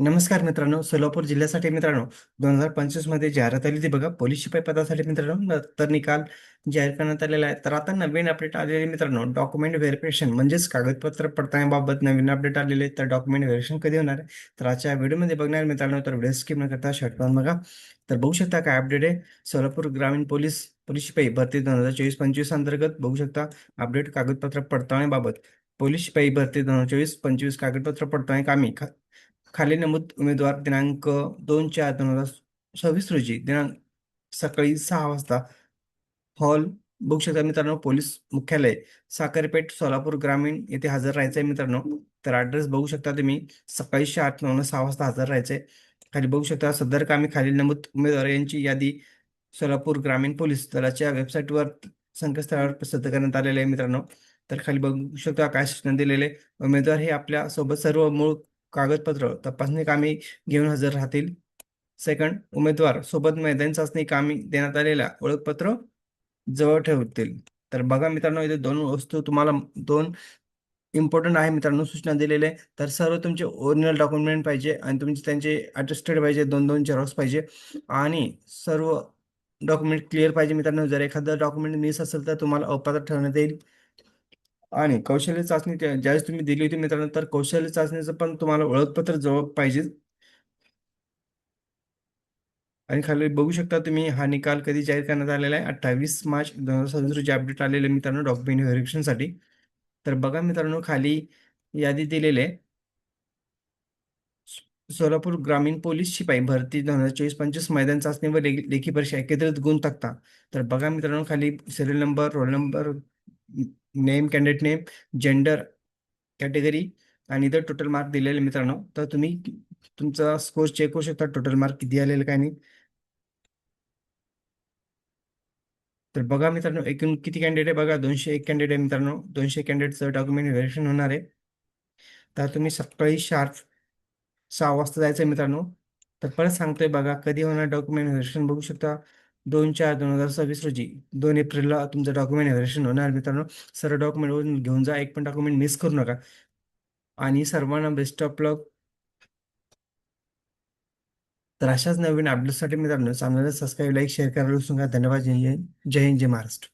नमस्कार मित्रांनो, सोलापूर जिल्ह्यासाठी मित्रांनो 2025 मध्ये जाहिरात आली ती बघा पोलीस शिपाई पदासाठी मित्रांनो तर निकाल जाहीर करण्यात आलेला आहे. तर आता नवीन अपडेट आलेले मित्रांनो डॉक्युमेंट व्हेरिफिकेशन म्हणजेच कागदपत्र पडताळणीबाबत नवीन अपडेट आलेले तर डॉक्युमेंट व्हेरिफिकेशन कधी होणार आहे? तर आजच्या व्हिडिओमध्ये बघणार मित्रांनो, तर व्हिडिओ स्किप न करता शेवट पाहून बघा. तर बघू शकता काय अपडेट आहे. सोलापूर ग्रामीण पोलीस पोलीस शिपाई भरती 2024-25 अंतर्गत बघू शकता अपडेट कागदपत्र पडताळणीबाबत. पोलीस शिपाई भरती 2024-25 कागदपत्र पडताळणी कामी खाली नमूद उमेदवार दिनांक 2/4/2026 रोजी सकाळी 6 वाजता हॉल बघू शकता मित्रांनो पोलीस मुख्यालय साखरपेठ सोलापूर ग्रामीण येथे हजर राहायचंय मित्रांनो. तर ऍड्रेस बघू शकता तुम्ही. सकाळी 8 9 6 वाजता हजर राहायचंय. खाली बघू शकता सदर कामी खालील नमूद उमेदवार यांची यादी सोलापूर ग्रामीण पोलीस दलाच्या वेबसाईटवर संकेतस्थळावर प्रसिद्ध करण्यात आलेले आहे मित्रांनो. तर खाली बघू शकता काय सूचना दिलेले उमेदवार हे आपल्या सोबत सर्व मूळ कागदपत्र तपासणी कामी घेऊन हजर राहतील. सेकंड, उमेदवार सोबत मैदानी चाचणी कामी देण्यात आलेल्या ओळखपत्र जवळ ठेवतील. तर बघा मित्रांनो, इथे दोन वस्तू तुम्हाला दोन इम्पॉर्टंट आहे मित्रांनो सूचना दिलेले आहे. तर सर्व तुमचे ओरिजिनल डॉक्युमेंट पाहिजे आणि तुमचे त्यांचे अटेस्टेड पाहिजे, दोन दोन झेरॉक्स पाहिजे आणि सर्व डॉक्युमेंट क्लिअर पाहिजे मित्रांनो. जर एखादं डॉक्युमेंट मिस असेल तर तुम्हाला अपात्र ठरवण्यात येईल. आणि कौशल्य चाचणी ज्यावेळेस तुम्ही दिली होती मित्रांनो, तर कौशल्य चाचणीचं पण तुम्हाला ओळखपत्र जवळ पाहिजे. आणि खाली बघू शकता तुम्ही हा निकाल कधी जाहीर करण्यात आलेला आहे. 28 मार्च 2026 रोजी अपडेट आलेले मित्रांनो डॉक्युमेंट व्हेरिफिकेशनसाठी. तर बघा मित्रांनो खाली यादी दिलेली आहे. सोलापूर ग्रामीण पोलीस शिपाई भरती 2024-25 मैदान चाचणी व लेखी परीक्षा एकत्रित गुण तक्ता. तर बघा मित्रांनो खाली serial number, roll number, name, candidate name, gender, category आणि इतर टोटल मार्क दिलेले मित्रांनो. तर तुम्ही तुमचा स्कोर चेक करू शकता टोटल मार्क किती आलेले काय नाही. तर बघा मित्रांनो एकूण किती कॅन्डिडेट आहे बघा, 201 कॅन्डिडेट आहे मित्रांनो. 200 कॅन्डिडेटचं डॉक्युमेंट व्हेरिफिकेशन होणार आहे. तर तुम्ही सकाळी शार्प 6 वाजता जायचं आहे मित्रांनो. तर परत सांगतोय बघा कधी होणार डॉक्युमेंट व्हेरिफिकेशन बघू शकता. 2/4/2026 रोजी 2 एप्रिलला तुमचं डॉक्युमेंट व्हेरिफिकेशन होणार मित्रांनो. सर्व डॉक्युमेंट घेऊन जा, एक पण डॉक्युमेंट मिस करू नका. आणि सर्वांना बेस्ट ऑफ लक. तर अशाच नवीन अपडेटसाठी मित्रांनो चॅनलला सबस्क्राईब, लाईक, शेअर करायला विसरू नका. धन्यवाद. जय हिंद, जय हिंद, जय महाराष्ट्र.